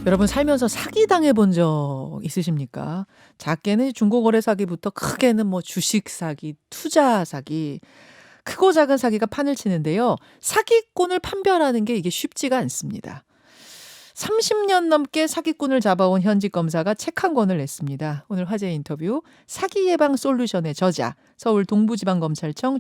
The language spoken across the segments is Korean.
여러분 살면서 사기 당해본 적 있으십니까? 작게는 중고거래 사기부터 크게는 뭐 주식 사기, 투자 사기, 크고 작은 사기가 판을 치는데요. 사기꾼을 판별하는 게 이게 쉽지가 않습니다. 30년 넘게 사기꾼을 잡아온 현직 검사가 책 한 권을 냈습니다. 오늘 화제 인터뷰 사기 예방 솔루션의 저자, 서울 동부지방검찰청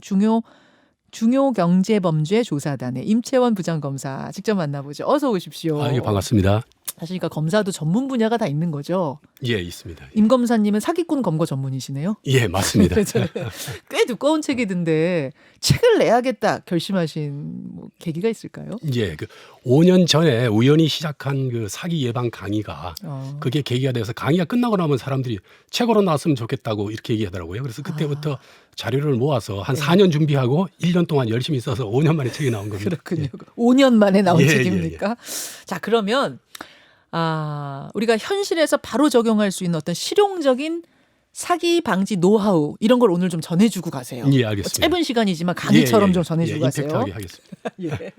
중요경제범죄 조사단의 임채원 부장검사 직접 만나보죠. 어서 오십시오. 예, 반갑습니다. 사실 그러니까 검사도 전문 분야가 다 있는 거죠. 예, 있습니다. 임 검사님은 사기꾼 검거 전문이시네요. 예, 맞습니다. 꽤 두꺼운 책이던데 책을 내야겠다 결심하신 뭐 계기가 있을까요? 예, 5년 전에 우연히 시작한 그 사기 예방 강의가 그게 계기가 돼서 강의가 끝나고 나면 사람들이 책으로 나왔으면 좋겠다고 이렇게 얘기하더라고요. 그래서 그때부터 자료를 모아서 한 4년 준비하고 1년 동안 열심히 써서 5년 만에 책이 나온 겁니다. 그렇군요. 예. 5년 만에 나온 예, 책입니까? 자, 그러면 우리가 현실에서 바로 적용할 수 있는 어떤 실용적인 사기 방지 노하우 이런 걸 오늘 좀 전해주고 가세요. 예, 알겠습니다. 짧은 시간이지만 강의처럼 좀 전해주고 가세요. 임팩트하게 하겠습니다. 예.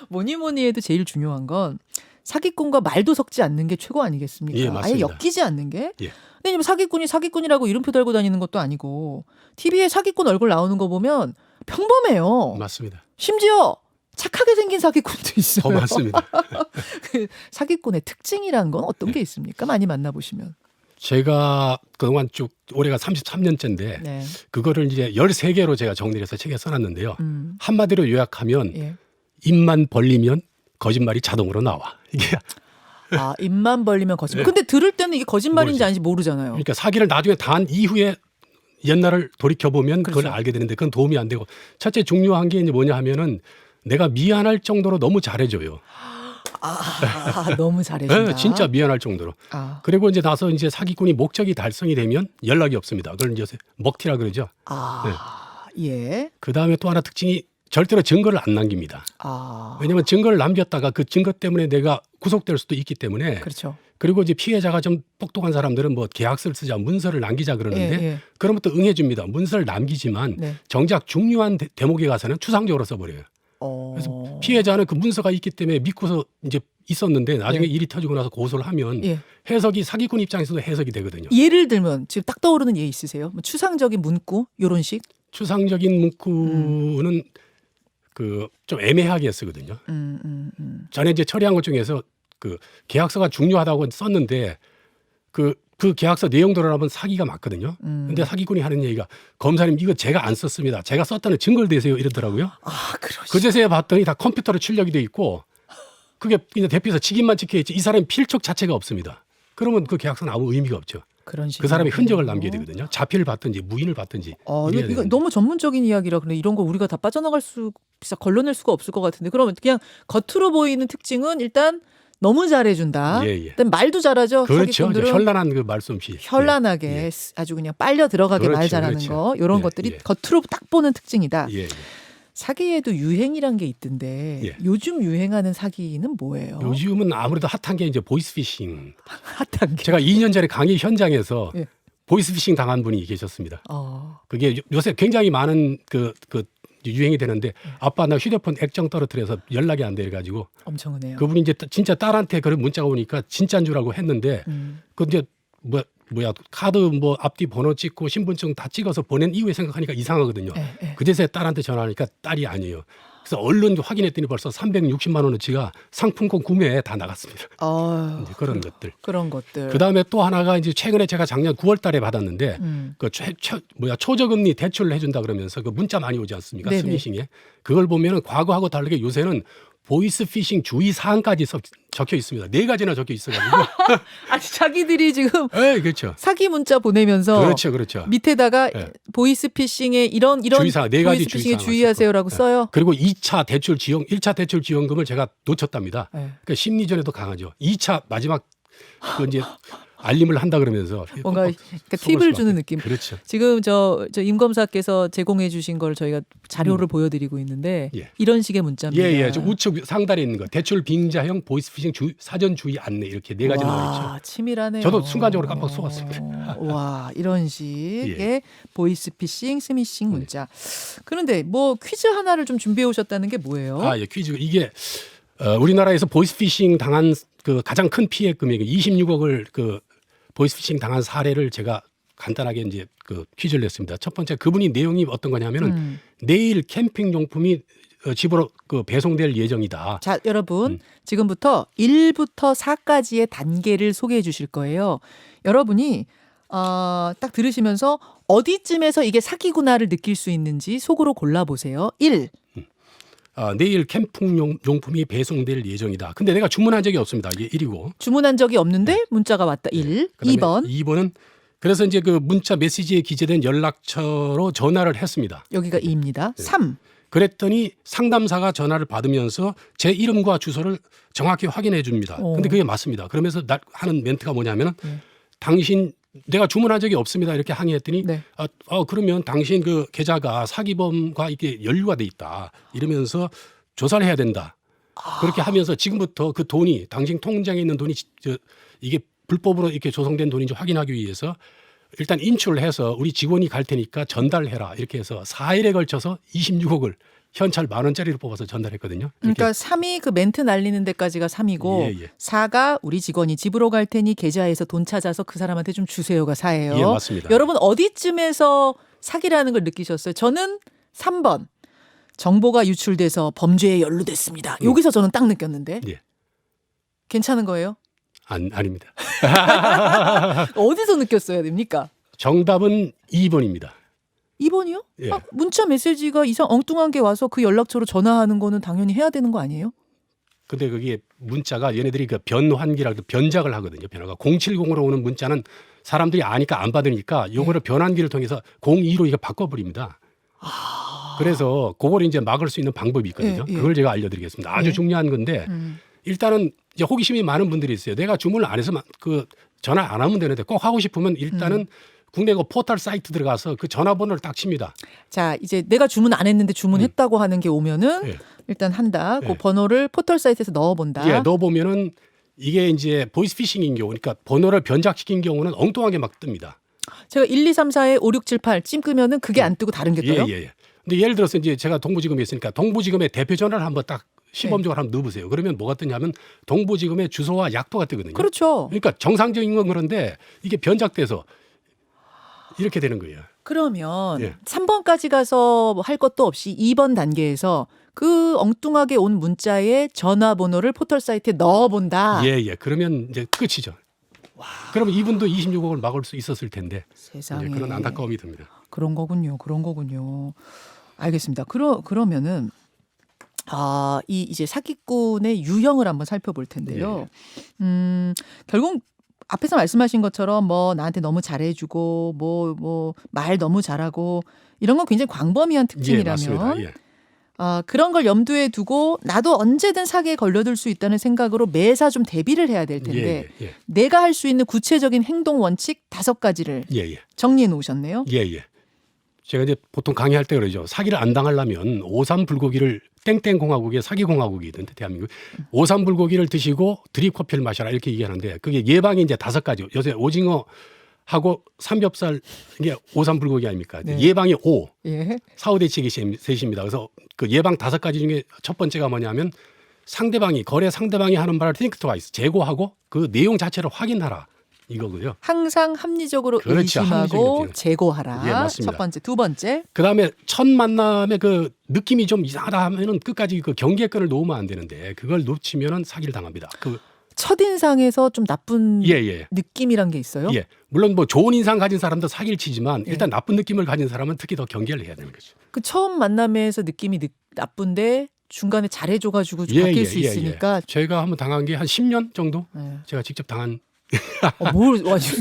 뭐니 해도 제일 중요한 건 사기꾼과 말도 섞지 않는 게 최고 아니겠습니까? 예, 아예 맞습니다. 엮이지 않는 게. 예. 근데 지금 사기꾼이 사기꾼이라고 이름표 달고 다니는 것도 아니고 TV에 사기꾼 얼굴 나오는 거 보면 평범해요. 맞습니다. 심지어 착하게 생긴 사기꾼도 있어요. 더 많습니다. 그 사기꾼의 특징이란 건 어떤 게 있습니까? 많이 만나보시면. 제가 그동안 쭉 올해가 33년째인데 네. 그거를 이제 13개로 제가 정리를 해서 책에 써놨는데요. 한마디로 요약하면 예. 입만 벌리면 거짓말이 자동으로 나와. 이게 입만 벌리면 거짓말. 네. 근데 들을 때는 이게 거짓말인지 모르죠. 아닌지 모르잖아요. 그러니까 사기를 나중에 당한 이후에 옛날을 돌이켜보면 그걸 그렇죠. 알게 되는데 그건 도움이 안 되고 첫째 중요한 게 이제 뭐냐 하면은 내가 미안할 정도로 너무 잘해줘요. 너무 잘해준다. 네, 진짜 미안할 정도로. 그리고 이제 나서 이제 사기꾼이 목적이 달성이 되면 연락이 없습니다. 그걸 이제 먹튀라 그러죠. 예. 그 다음에 또 하나 특징이 절대로 증거를 안 남깁니다. 왜냐하면 증거를 남겼다가 그 증거 때문에 내가 구속될 수도 있기 때문에. 그렇죠. 그리고 이제 피해자가 좀 똑똑한 사람들은 뭐 계약서를 쓰자, 문서를 남기자 그러는데 예. 그러면 또 응해줍니다. 문서를 남기지만 네. 정작 중요한 대목에 가서는 추상적으로 써버려요. 그래서 피해자는 그 문서가 있기 때문에 믿고서 이제 있었는데 나중에 일이 터지고 나서 고소를 하면 해석이 사기꾼 입장에서도 해석이 되거든요. 예를 들면 지금 딱 떠오르는 예 있으세요? 뭐 추상적인 문구 요런 식? 추상적인 문구는 그 좀 애매하게 쓰거든요. 전에 이제 처리한 것 중에서 그 계약서가 중요하다고 썼는데 그 계약서 내용대로 하면 사기가 맞거든요. 근데 사기꾼이 하는 얘기가 검사님 이거 제가 안 썼습니다. 제가 썼다는 증거를 대세요 이러더라고요. 그제서야 봤더니 다 컴퓨터로 출력이 돼 있고 그게 그냥 대표에서 직인만 찍혀 있지 이 사람이 필적 자체가 없습니다. 그러면 그 계약서는 아무 의미가 없죠. 그런 그 사람이 흔적을 남겨야 되거든요. 자필을 받든지 무인을 받든지. 이거 너무 전문적인 이야기라 그래 이런 거 우리가 다 걸러낼 수가 없을 것 같은데 그러면 그냥 겉으로 보이는 특징은 일단 너무 잘해준다. 일단 말도 잘하죠. 그렇죠. 사기꾼들은 현란한 그 말솜씨. 현란하게 아주 그냥 빨려 들어가게 말 잘하는 거 이런 것들이 겉으로 딱 보는 특징이다. 사기에도 유행이란 게 있던데 요즘 유행하는 사기는 뭐예요? 요즘은 아무래도 핫한 게 이제 보이스피싱. 핫한 게. 제가 2년 전에 강의 현장에서 보이스피싱 당한 분이 계셨습니다. 그게 요새 굉장히 많은 그 유행이 되는데 아빠 나 휴대폰 액정 떨어뜨려서 연락이 안 돼 가지고 엄청 은혜요. 그분이 이제 진짜 딸한테 그런 문자가 오니까 진짜인 줄 알고 했는데 그 이제 뭐야 카드 뭐 앞뒤 번호 찍고 신분증 다 찍어서 보낸 이후에 생각하니까 이상하거든요. 그제서야 딸한테 전화하니까 딸이 아니에요. 그래서 얼른 확인했더니 벌써 360만 원어치가 상품권 구매에 다 나갔습니다. 이제 그런 것들. 그다음에 또 하나가 이제 최근에 제가 작년 9월 달에 받았는데 그 초저금리 대출을 해준다 그러면서 그 문자 많이 오지 않습니까? 스미싱에. 그걸 보면은 과거하고 다르게 요새는 보이스피싱 주의 사항까지 적혀 있습니다. 4가지나 적혀 있어가지고. 자기들이 지금 그렇죠. 사기 문자 보내면서 그렇죠. 밑에다가 보이스피싱에 이런 주의사항, 4가지 보이스피싱에 주의하세요라고 써요. 그리고 2차 대출 지원, 1차 대출 지원금을 제가 놓쳤답니다. 그러니까 심리전에도 강하죠. 2차 마지막 그 이제 알림을 한다 그러면서 뭔가 그러니까 팁을 주는 느낌. 그렇죠. 지금 임 검사께서 제공해 주신 걸 저희가 자료를 보여드리고 있는데 이런 식의 문자입니다. 저 우측 상단에 있는 거 대출 빙자형 보이스피싱 사전 주의 안내 이렇게 4가지 나와 있죠. 치밀하네요. 저도 순간적으로 깜빡 속았습니다. 와 이런 식의 보이스피싱, 스미싱 문자. 그런데 뭐 퀴즈 하나를 좀 준비해 오셨다는 게 뭐예요? 퀴즈 이게 우리나라에서 보이스피싱 당한 그 가장 큰 피해 금액이 26억을 그 보이스피싱 당한 사례를 제가 간단하게 이제 그 퀴즈를 냈습니다. 첫 번째 그분이 내용이 어떤 거냐면은 내일 캠핑 용품이 집으로 그 배송될 예정이다. 자, 여러분 지금부터 1부터 4까지의 단계를 소개해 주실 거예요. 여러분이 딱 들으시면서 어디쯤에서 이게 사기구나를 느낄 수 있는지 속으로 골라보세요. 1. 내일 캠핑 용품이 배송될 예정이다. 근데 내가 주문한 적이 없습니다. 이게 1이고. 주문한 적이 없는데 문자가 왔다. 1. 2번. 2번은 그래서 이제 그 문자 메시지에 기재된 연락처로 전화를 했습니다. 여기가 2입니다. 3. 그랬더니 상담사가 전화를 받으면서 제 이름과 주소를 정확히 확인해 줍니다. 근데 그게 맞습니다. 그러면서 하는 멘트가 뭐냐면은 당신 내가 주문한 적이 없습니다. 이렇게 항의했더니 네. 그러면 당신 그 계좌가 사기범과 이게 연루가 돼 있다. 이러면서 조사를 해야 된다. 그렇게 하면서 지금부터 그 돈이 당신 통장에 있는 돈이 이게 불법으로 이렇게 조성된 돈인지 확인하기 위해서 일단 인출을 해서 우리 직원이 갈 테니까 전달해라. 이렇게 해서 4일에 걸쳐서 26억을 현찰 10,000원짜리를 뽑아서 전달했거든요. 그러니까 3이 그 멘트 날리는 데까지가 3이고 4가 우리 직원이 집으로 갈 테니 계좌에서 돈 찾아서 그 사람한테 좀 주세요가 4예요. 예, 맞습니다. 여러분 어디쯤에서 사기라는 걸 느끼셨어요? 저는 3번. 정보가 유출돼서 범죄에 연루됐습니다. 여기서 저는 딱 느꼈는데. 예. 괜찮은 거예요? 아닙니다. 어디서 느꼈어야 됩니까? 정답은 2번입니다. 2번이요? 예. 문자 메시지가 이상 엉뚱한 게 와서 그 연락처로 전화하는 거는 당연히 해야 되는 거 아니에요? 근데 그게 문자가 얘네들이 그 변환기라고 변작을 하거든요. 변화가 070으로 오는 문자는 사람들이 아니까 안 받으니까 요거를 변환기를 통해서 02로 이거 바꿔버립니다. 그래서 그걸 이제 막을 수 있는 방법이 있거든요. 그걸 제가 알려드리겠습니다. 아주 중요한 건데 일단은 이제 호기심이 많은 분들이 있어요. 내가 주문을 안 해서 그 전화 안 하면 되는데 꼭 하고 싶으면 일단은 국내 그 포털 사이트 들어가서 그 전화번호를 딱 칩니다. 자, 이제 내가 주문 안 했는데 주문했다고 하는 게 오면은 일단 한다. 그 번호를 포털 사이트에서 넣어본다. 예, 넣어보면은 이게 이제 보이스피싱인 경우, 그러니까 번호를 변작시킨 경우는 엉뚱하게 막 뜹니다. 제가 1, 2, 3, 4에 5, 6, 7, 8 찜끄면은 그게 안 뜨고 다른 게 떠요? 예. 근데 예를 들어서 이제 제가 동부지검에 있으니까 동부지검의 대표 전화를 한번 딱 시범적으로 한번 넣어보세요. 그러면 뭐가 뜨냐면 동부지검의 주소와 약도가 뜨거든요. 그렇죠. 그러니까 정상적인 건 그런데 이게 변작돼서 이렇게 되는 거예요. 그러면 3번까지 가서 할 것도 없이 2번 단계에서 그 엉뚱하게 온 문자에 전화번호를 포털 사이트에 넣어본다. 예. 그러면 이제 끝이죠. 그러면 이분도 26억을 막을 수 있었을 텐데. 세상에. 그런 안타까움이 듭니다. 그런 거군요. 알겠습니다. 그러면은 이 이제 사기꾼의 유형을 한번 살펴볼 텐데요. 결국 앞에서 말씀하신 것처럼 뭐 나한테 너무 잘해주고 뭐 말 너무 잘하고 이런 건 굉장히 광범위한 특징이라면 그런 걸 염두에 두고 나도 언제든 사기에 걸려들 수 있다는 생각으로 매사 좀 대비를 해야 될 텐데 내가 할 수 있는 구체적인 행동 원칙 5가지를 정리해 놓으셨네요. 제가 이제 보통 강의할 때 그러죠. 사기를 안 당하려면 오삼불고기를 땡땡공화국의 사기공화국이 있던데 대한민국 오삼불고기를 드시고 드립커피를 마셔라 이렇게 얘기하는데 그게 예방이 이제 5가지. 요새 오징어하고 삼겹살 이게 오삼불고기 아닙니까? 예방이 5, 사후대책이 셋입니다. 그래서 그 예방 5가지 중에 첫 번째가 뭐냐면 거래 상대방이 하는 말을 think twice 재고하고 그 내용 자체를 확인하라. 이거고요. 항상 합리적으로 의심하고 재고하라. 맞습니다. 첫 번째. 두 번째. 그다음에 첫 만남에 그 느낌이 좀 이상하다 하면은 끝까지 그 경계권을 놓으면 안 되는데 그걸 놓치면은 사기를 당합니다. 첫인상에서 좀 나쁜 느낌이란 게 있어요? 물론 뭐 좋은 인상 가진 사람도 사기를 치지만 일단 나쁜 느낌을 가진 사람은 특히 더 경계를 해야 되는 거죠. 그 처음 만남에서 느낌이 나쁜데 중간에 잘해줘가지고 바뀔 수 있으니까. 제가 한번 당한 게 한 10년 정도 제가 직접 당한.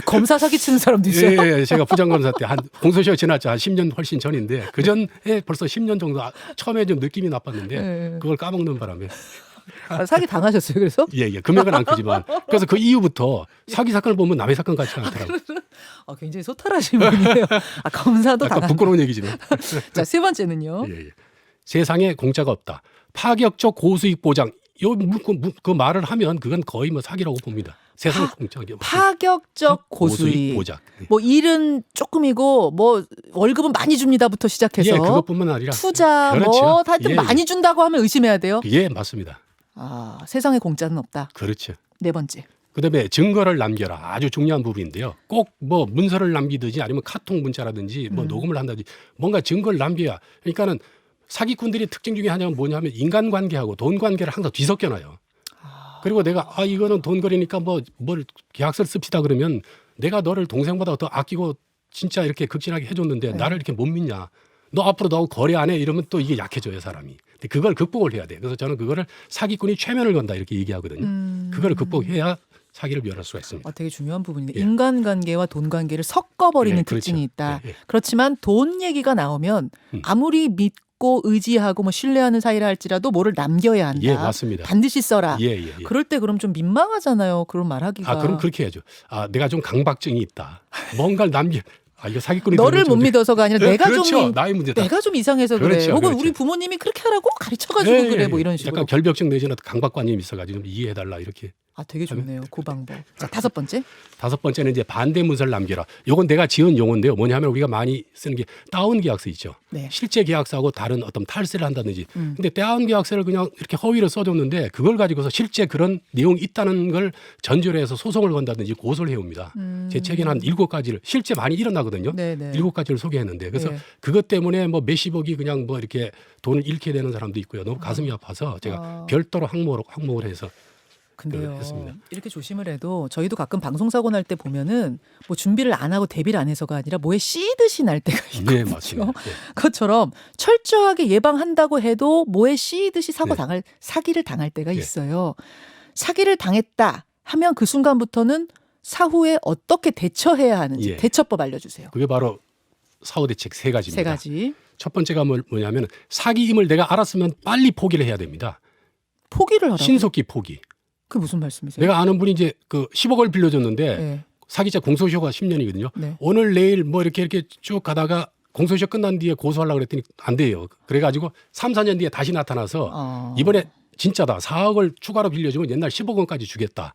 검사 사기 치는 사람도 있어요? 제가 부장검사 때 공소시효 지났죠. 한 10년 훨씬 전인데 그 전에 벌써 10년 정도 처음에 좀 느낌이 나빴는데 그걸 까먹는 바람에. 사기 당하셨어요, 그래서? 금액은 안 크지만. 그래서 그 이후부터 사기 사건을 보면 남의 사건 같지 않더라고요. 굉장히 소탈하신 분이에요. 검사도 약간 부끄러운 얘기지만. 자, 세 번째는요. 세상에 공짜가 없다. 파격적 고수익 보장. 그 말을 하면 그건 거의 뭐 사기라고 봅니다. 세상 공짜가 파격적 고수익 보장. 뭐 일은 조금이고 뭐 월급은 많이 줍니다부터 시작해서 그것뿐만 아니라 투자 뭐 하여튼 많이 준다고 하면 의심해야 돼요. 맞습니다. 세상에 공짜는 없다. 그렇죠. 네 번째. 그다음에 증거를 남겨라. 아주 중요한 부분인데요. 꼭 뭐 문서를 남기든지 아니면 카톡 문자라든지 뭐 녹음을 한다든지 뭔가 증거를 남겨야. 그러니까는 사기꾼들의 특징 중에 하나는 뭐냐면 인간관계하고 돈관계를 항상 뒤섞여놔요. 그리고 내가 이거는 돈거리니까 뭘 계약서를 씁시다 그러면 내가 너를 동생보다 더 아끼고 진짜 이렇게 극진하게 해줬는데 나를 이렇게 못 믿냐. 너 앞으로 너하고 거래 안 해 이러면 또 이게 약해져요 사람이. 근데 그걸 극복을 해야 돼. 그래서 저는 그거를 사기꾼이 최면을 건다 이렇게 얘기하거든요. 그거를 극복해야 사기를 멸할 수가 있습니다. 되게 중요한 부분인데 예. 인간관계와 돈관계를 섞어버리는 예, 그렇죠. 특징이 있다. 예, 예. 그렇지만 돈 얘기가 나오면 아무리 믿고 의지하고 뭐 신뢰하는 사이라 할지라도 뭐를 남겨야 한다. 예, 맞습니다. 반드시 써라. 예. 그럴 때 그럼 좀 민망하잖아요. 그런 말하기가. 그럼 그렇게 해야죠. 내가 좀 강박증이 있다. 뭔가를 남겨. 이거 사기꾼이 너를 못 믿어서가 아니라 내가 그렇죠. 나의 문제다. 내가 좀 이상해서 그래. 그렇죠, 혹은 그렇죠. 우리 부모님이 그렇게 하라고 가르쳐가지고 그래. 뭐 이런 식으로. 약간 결벽증 내지는 강박관념이 있어가지고 좀 이해해달라 이렇게. 되게 좋네요. 그 방법. 자, 다섯 번째. 다섯 번째는 이제 반대 문서를 남겨라. 요건 내가 지은 용어인데요. 뭐냐면 우리가 많이 쓰는 게 다운 계약서 있죠. 네. 실제 계약서하고 다른 어떤 탈세를 한다든지. 근데 다운 계약서를 그냥 이렇게 허위로 써줬는데 그걸 가지고서 실제 그런 내용이 있다는 걸 전제로 해서 소송을 건다든지 고소를 해옵니다. 제 책에는 한 7가지를 실제 많이 일어나거든요. 네네. 7가지를 소개했는데 그래서 네. 그것 때문에 뭐 몇십억이 그냥 뭐 이렇게 돈을 잃게 되는 사람도 있고요. 너무 가슴이 아파서 제가 별도로 항목을 해서 근데요. 했습니다. 이렇게 조심을 해도 저희도 가끔 방송 사고 날 때 보면은 뭐 준비를 안 하고 대비를 안 해서가 아니라 뭐에 씌듯이 날 때가 있거든요. 네, 맞습니다. 네. 그것처럼 철저하게 예방한다고 해도 뭐에 씌듯이 사기를 당할 때가 있어요. 사기를 당했다 하면 그 순간부터는 사후에 어떻게 대처해야 하는지 대처법 알려주세요. 그게 바로 사후 대책 3가지입니다. 3가지. 첫 번째가 뭐냐면 사기임을 내가 알았으면 빨리 포기를 해야 됩니다. 포기를 하라고? 신속히 포기. 그게 무슨 말씀이세요? 내가 아는 분이 이제 그 10억을 빌려줬는데 네. 사기자 공소시효가 10년이거든요. 네. 오늘 내일 뭐 이렇게 쭉 가다가 공소시효 끝난 뒤에 고소하려고 그랬더니 안 돼요. 그래가지고 3, 4년 뒤에 다시 나타나서 이번에 진짜다. 4억을 추가로 빌려주면 옛날 10억 원까지 주겠다.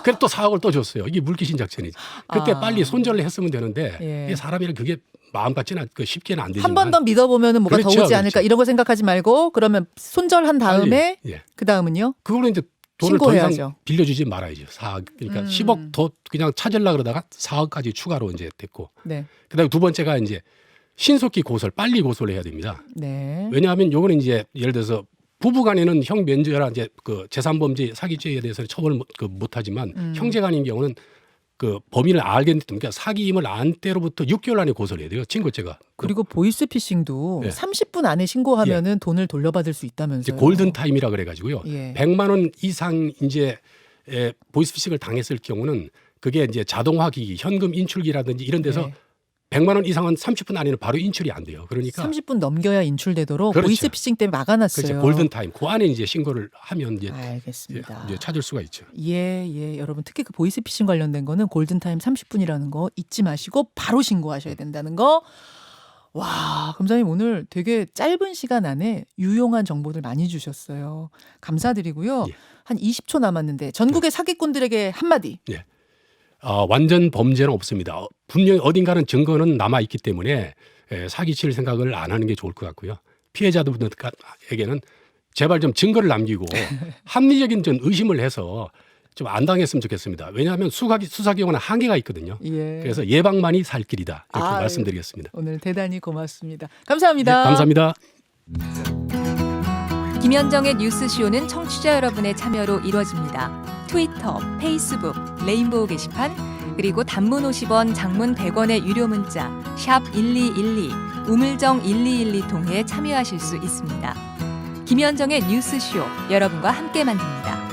그래서 또 4억을 또 줬어요. 이게 물귀신 작전이지. 그때 빨리 손절을 했으면 되는데 이게 사람이랑 그게 마음 같지는 쉽게는 안 되지만 한 번 더 믿어보면 뭐가 더 오지 않을까 이런 거 생각하지 말고 그러면 손절한 다음에 그 다음은요? 그거는 이제 돈을 더 이상 신고해야죠. 빌려주지 말아야죠. 4억 그러니까 10억 더 그냥 찾으려고 그러다가 4억까지 추가로 이제 됐고. 네. 그다음에 두 번째가 이제 신속히 빨리 고소를 해야 됩니다. 네. 왜냐하면 요거는 이제 예를 들어서 부부간에는 형 면제라 이제 그 재산범죄 사기죄에 대해서는 처벌을 못하지만 형제간인 경우는 그 범인을 알겠는데 그러니까 사기임을 안 때로부터 6개월 안에 고소를 해야 돼요. 친고죄가. 그리고 보이스피싱도 30분 안에 신고하면은 돈을 돌려받을 수 있다면서요. 골든 타임이라 그래가지고요. 100만 원 이상 이제 보이스피싱을 당했을 경우는 그게 이제 자동화기기, 현금 인출기라든지 이런 데서 100만 원 이상은 30분 안에는 바로 인출이 안 돼요. 그러니까 30분 넘겨야 인출되도록 그렇죠. 보이스피싱 때문에 막아놨어요. 그렇죠. 골든 타임. 그 안에 이제 신고를 하면 이제, 알겠습니다. 이제 찾을 수가 있죠. 예. 여러분 특히 그 보이스피싱 관련된 거는 골든 타임 30분이라는 거 잊지 마시고 바로 신고하셔야 된다는 거. 와, 검사님 오늘 되게 짧은 시간 안에 유용한 정보들 많이 주셨어요. 감사드리고요. 한 20초 남았는데 전국의 사기꾼들에게 한마디. 완전 범죄는 없습니다. 분명히 어딘가는 증거는 남아 있기 때문에 사기칠 생각을 안 하는 게 좋을 것 같고요. 피해자들에게는 제발 좀 증거를 남기고 합리적인 좀 의심을 해서 좀 안 당했으면 좋겠습니다. 왜냐하면 수사기관은 한계가 있거든요. 그래서 예방만이 살 길이다. 이렇게 말씀드리겠습니다. 오늘 대단히 고맙습니다. 감사합니다. 감사합니다. 김현정의 뉴스쇼는 청취자 여러분의 참여로 이루어집니다. 트위터, 페이스북, 레인보우 게시판, 그리고 단문 50원, 장문 100원의 유료 문자 샵 1212, 우물정 1212 통해 참여하실 수 있습니다. 김현정의 뉴스쇼, 여러분과 함께 만듭니다.